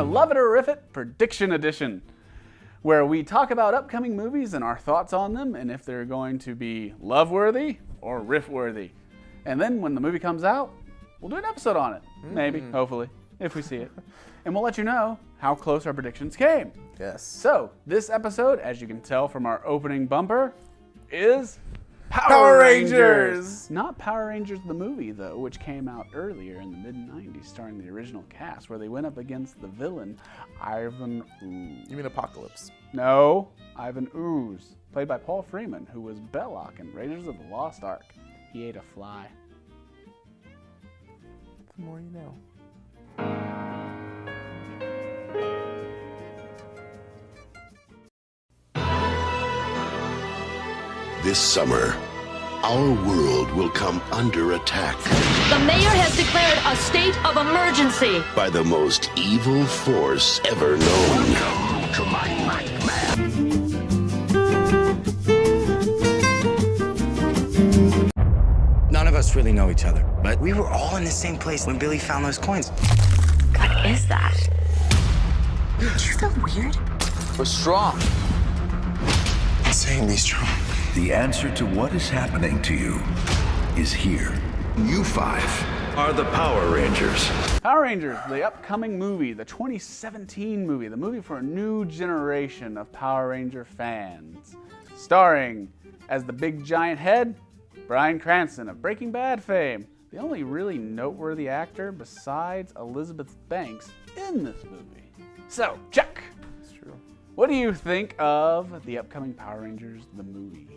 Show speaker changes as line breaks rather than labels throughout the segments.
to Love It or Riff It Prediction Edition, where we talk about upcoming movies and our thoughts on them and if they're going to be love-worthy or riff-worthy. And then when the movie comes out, we'll do an episode on it. Maybe, hopefully, if we see it. And we'll let you know how close our predictions came.
Yes.
So, this episode, as you can tell from our opening bumper, is
Power Rangers!
Not Power Rangers the movie, though, which came out earlier in the mid-90s, starring the original cast, where they went up against the villain, Ivan Ooze.
You mean Apocalypse?
No, Ivan Ooze, played by Paul Freeman, who was Belloc in Raiders of the Lost Ark. He ate a fly.
The more you know.
This summer, our world will come under attack
The mayor has declared a state of emergency.
by the most evil force ever known. Welcome to my nightmare.
None of us really know each other, but we were all in the same place when Billy found those coins.
What is that?
Do you feel weird?
We're strong.
Saying be strong.
The answer to what is happening to you is here. You five are the Power Rangers.
Power Rangers, the upcoming movie, the 2017 movie, the movie for a new generation of Power Ranger fans. Starring as the big giant head, Bryan Cranston of Breaking Bad fame, the only really noteworthy actor besides Elizabeth Banks in this movie. So, check.
It's true.
What do you think of the upcoming Power Rangers, the movie?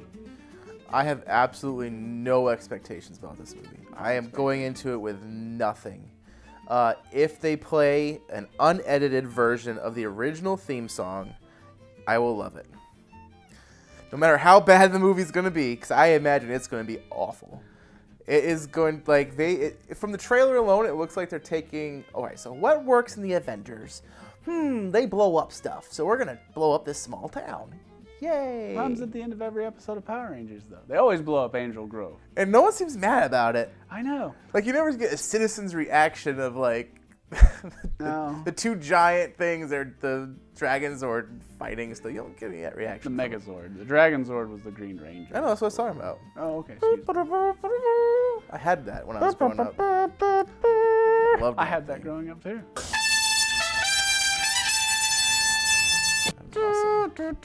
I have absolutely no expectations about this movie. I am going into it with nothing. If they play an unedited version of the original theme song, I will love it. No matter how bad the movie's going to be, because I imagine it's going to be awful. It is going, like, from the trailer alone, it looks like they're taking, alright, so what works in the Avengers? They blow up stuff, so we're going to blow up this small town. Yay!
Comes at the end of every episode of Power Rangers, though. They always blow up Angel Grove.
And no one seems mad about it.
I know.
Like, you never get a citizen's reaction of, like,
No.
the two giant things, they're the Dragon Zord fighting, so you don't get any of that
The
reaction.
Megazord. The Dragon Zord was the Green Ranger.
I know, that's what I was talking about.
Oh, okay. Excuse me.
I had that when I was growing up. Loved
I had that
thing.
growing up, too.
That was awesome.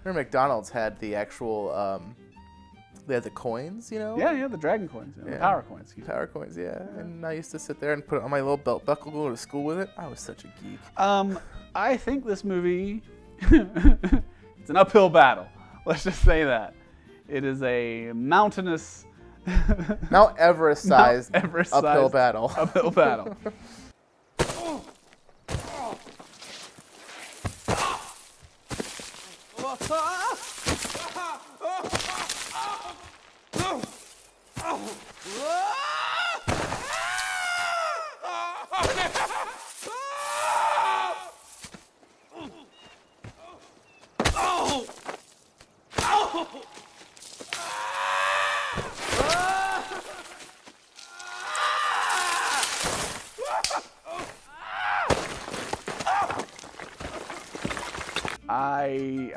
Remember McDonald's had the actual, they had the coins, you know?
Yeah, the Dragon Coins. The
Yeah.
Power Coins. Excuse me.
Power coins, yeah. And I used to sit there and put it on my little belt buckle, go to school with it. I was such a geek.
I think this movie, it's an uphill battle. Let's just say that. It is a mountainous,
Mount Everest-sized
Everest-sized
uphill battle.
uphill battle.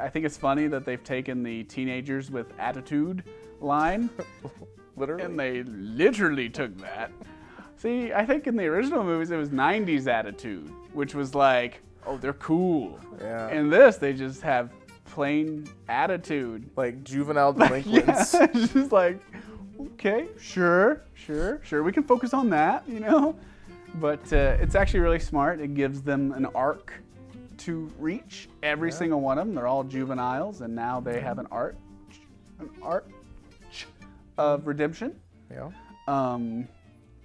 I think it's funny that they've taken the teenagers with attitude line,
Literally.
and they literally took that. See, I think in the original movies it was 90s attitude, which was like, oh, they're cool.
Yeah.
In this, they just have plain attitude.
Like juvenile delinquents.
Yeah, it's just like, okay, sure, we can focus on that, you know? But it's actually really smart. It gives them an arc to reach. Every single one of them, they're all juveniles, and now they have an arc of redemption.
Yeah.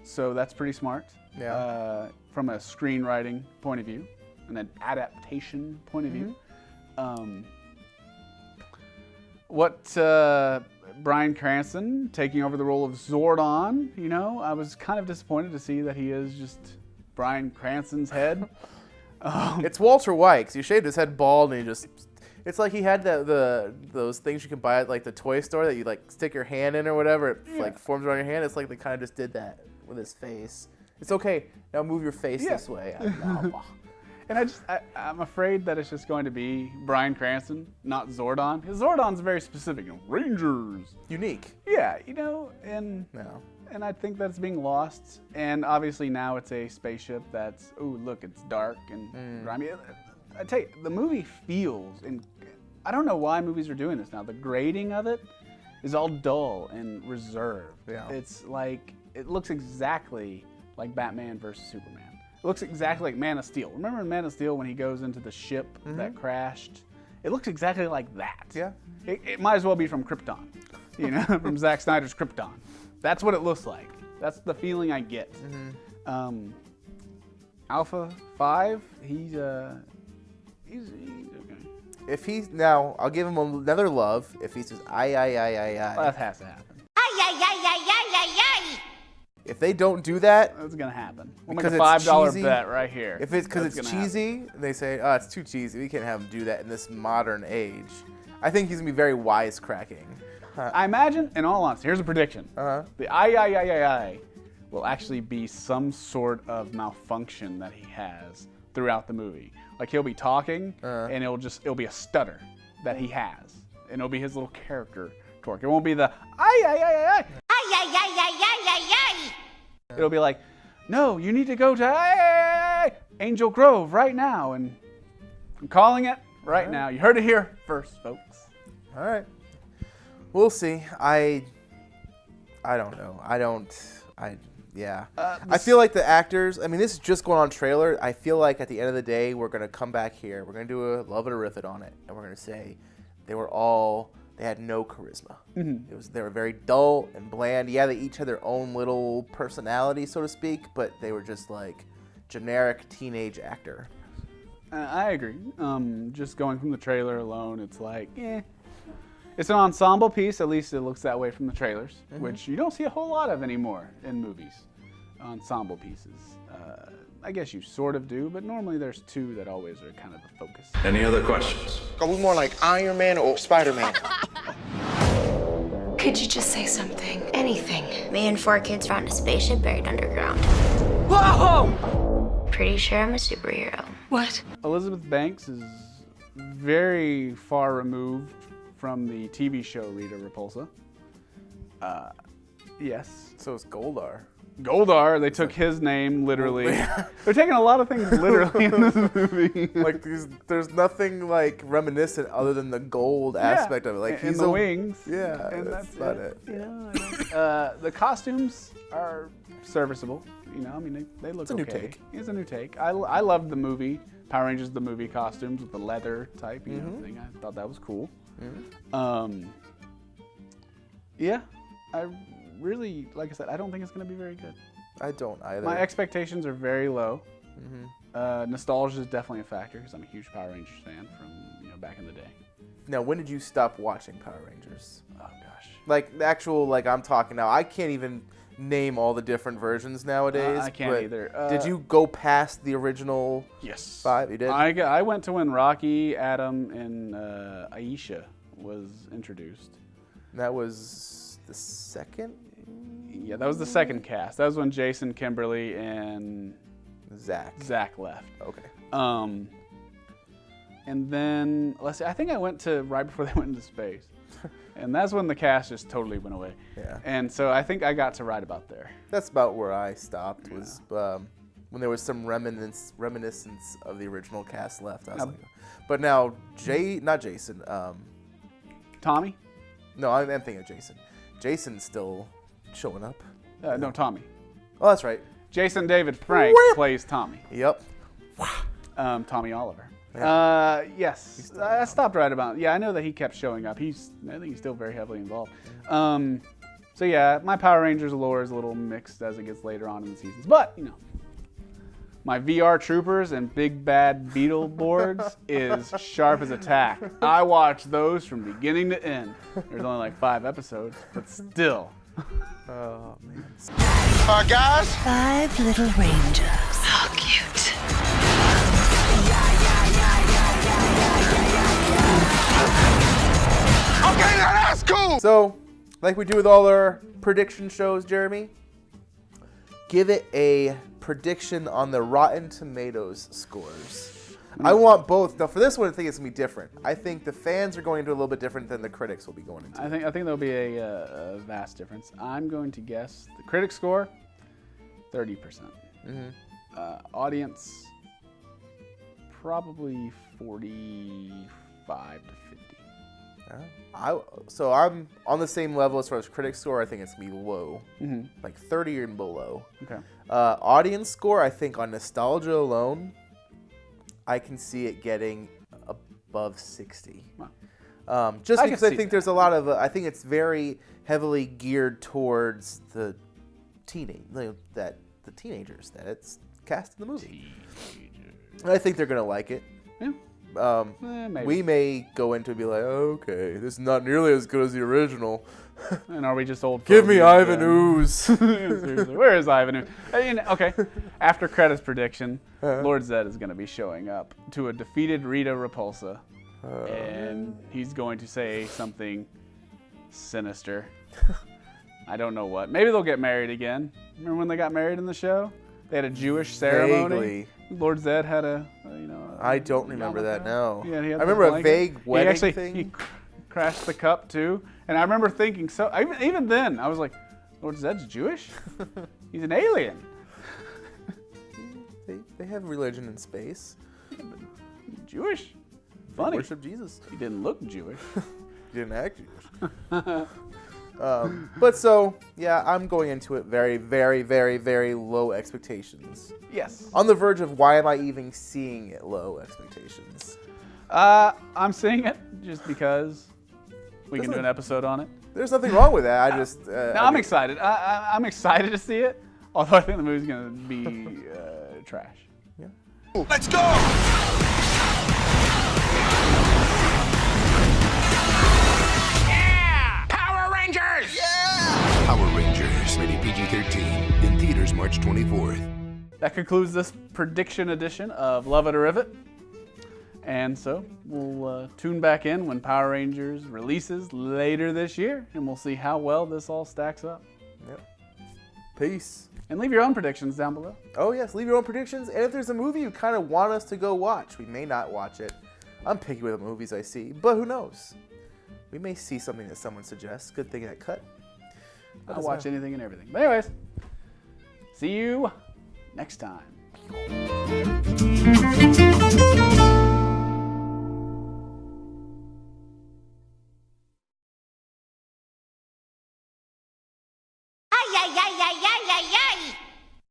So that's pretty smart.
Yeah.
From a screenwriting point of view, and an adaptation point of view. What Bryan Cranston taking over the role of Zordon, you know, I was kind of disappointed to see that he is just Bryan Cranston's head.
It's Walter White, 'cause he shaved his head bald and he just... It's like he had those things you can buy at like the toy store that you like stick your hand in or whatever. It like forms around your hand. It's like they kind of just did that with his face. It's okay. Now move your face this way.
And I'm afraid that it's just going to be Bryan Cranston, not Zordon. Because Zordon's very specific. Rangers.
Unique.
Yeah, and
No.
and I think that's being lost. And obviously now it's a spaceship that's, oh, look, it's dark and grimy. I tell you, the movie feels, and I don't know why movies are doing this now. The grading of it is all dull and reserved.
Yeah.
It's like, it looks exactly like Batman versus Superman. It looks exactly like Man of Steel. Remember in Man of Steel when he goes into the ship that crashed? It looks exactly like that.
Yeah.
It might as well be from Krypton, from Zack Snyder's Krypton. That's what it looks like. That's the feeling I get. Alpha 5, he's okay.
If he's now, I'll give him another love. If he says
Well, that has to happen.
If they don't do that,
That's gonna happen. We'll make
because
a
it's
$5
cheesy,
bet right here.
If it's because
That's
it's
gonna
cheesy, and they say, "Oh, it's too cheesy. We can't have him do that in this modern age." I think he's gonna be very wisecracking.
I imagine, in all honesty, here's a prediction. The I will actually be some sort of malfunction that he has throughout the movie. Like he'll be talking, and it'll be a stutter that he has, and it'll be his little character torque. It won't be the I. It'll be like, no, you need to go to Angel Grove right now, and I'm calling it right now. You heard it here first, folks.
All right, we'll see. I don't know. Yeah. I feel like the actors, I mean, this is just going on trailer. I feel like at the end of the day, we're going to come back here. We're going to do a love it or riff it on it. And we're going to say they had no charisma. They were very dull and bland. Yeah, they each had their own little personality, so to speak, but they were just like generic teenage actor.
I agree. Just going from the trailer alone, it's like, It's an ensemble piece, at least it looks that way from the trailers, which you don't see a whole lot of anymore in movies. Ensemble pieces. I guess you sort of do, but normally there's two that always are kind of the focus.
Any other questions?
Are we more like Iron Man or Spider-Man?
Could you just say something? Anything.
Me and 4 kids found a spaceship buried underground.
Whoa!
Pretty sure I'm a superhero.
What?
Elizabeth Banks is very far removed from the TV show Rita Repulsa. Yes.
So is Goldar.
Goldar, they took his name literally. They're taking a lot of things literally in this movie.
Like there's nothing like reminiscent other than the gold aspect of it. Like
and
he's
the wings.
Yeah,
and
that's about it.
The costumes are serviceable. I mean, they look okay.
It's a new take.
It's a new take. I loved the movie, Power Rangers the movie costumes with the leather type thing. I thought that was cool. Yeah, I really, like I said, I don't think it's going to be very good.
I don't either.
My expectations are very low. Nostalgia is definitely a factor because I'm a huge Power Rangers fan from back in the day.
Now, when did you stop watching Power Rangers?
Oh gosh.
Like the actual, like I'm talking now. I can't even name all the different versions nowadays.
I can't either.
Did you go past the original?
Yes.
5? You did.
I went to when Rocky, Adam, and Aisha was introduced.
That was the second.
Yeah, that was the second cast. That was when Jason, Kimberly, and Zach left.
Okay.
And then let's see. I think I went to right before they went into space, and that's when the cast just totally went away.
Yeah.
And so I think I got to right about there.
That's about where I stopped. Was when there was some reminiscence of the original cast left. I was like, but now not Jason.
Tommy?
No, I'm thinking of Jason. Jason's still showing up.
No, Tommy.
Oh, that's right.
Jason David Frank plays Tommy.
Yep.
Tommy Oliver. Yes, I stopped right about. Yeah, I know that he kept showing up. I think he's still very heavily involved. So yeah, my Power Rangers lore is a little mixed as it gets later on in the seasons. But my VR Troopers and Big Bad Beetleborgs is sharp as a tack. I watch those from beginning to end. There's only like 5 episodes, but still.
Oh man.
Guys.
5 little rangers. How cute.
Okay, now that's cool.
So, like we do with all our prediction shows, Jeremy, give it a prediction on the Rotten Tomatoes scores. I want both. Now, for this one, I think it's going to be different. I think the fans are going into a little bit different than the critics will be going into.
I think there'll be a vast difference. I'm going to guess the critic score, 30%. Audience, probably 45 to 50.
So I'm on the same level as far as critic score. I think it's going to be low, like 30 and below.
Okay.
Audience score, I think on nostalgia alone, I can see it getting above 60.
Wow.
Just because I think there's a lot of, I think it's very heavily geared towards the teenagers that it's cast in the movie. And I think they're going to like it.
Yeah. Maybe.
We may go into it and be like, okay, this is not nearly as good as the original.
And are we just old?
Give me
fogies
Ivan
then?
Ooze.
Seriously, where is Ivan Ooze? Okay, after credits prediction, Lord Zed is going to be showing up to a defeated Rita Repulsa, and he's going to say something sinister. I don't know what. Maybe they'll get married again. Remember when they got married in the show? They had a Jewish ceremony.
Vaguely.
Lord Zed had a
I don't remember that now.
Yeah, he had
I remember a
blanket.
vague wedding
He
thing.
crashed the cup too, and I remember thinking even then I was like, Lord Zed's Jewish? He's an alien.
They have religion in space.
Yeah, but Jewish? Funny.
They worship Jesus.
He didn't look Jewish.
He didn't act Jewish. But so, yeah, I'm going into it very, very, very, very low expectations.
Yes.
On the verge of why am I even seeing it low expectations?
I'm seeing it just because we can do an episode on it.
There's nothing wrong with that. I just...
I'm excited. I'm excited to see it, although I think the movie's going to be trash.
Yeah.
Let's go!
Power Rangers, rated PG-13, in theaters March 24th.
That concludes this prediction edition of Love It or Riff It. And so we'll tune back in when Power Rangers releases later this year, and we'll see how well this all stacks up.
Yep. Peace.
And leave your own predictions down below.
Oh, yes. Leave your own predictions. And if there's a movie you kind of want us to go watch, we may not watch it. I'm picky with the movies I see, but who knows? We may see something that someone suggests. Good thing that cut.
I'll watch anything and everything. But anyways, see you next time.
Ay, ay, ay, ay,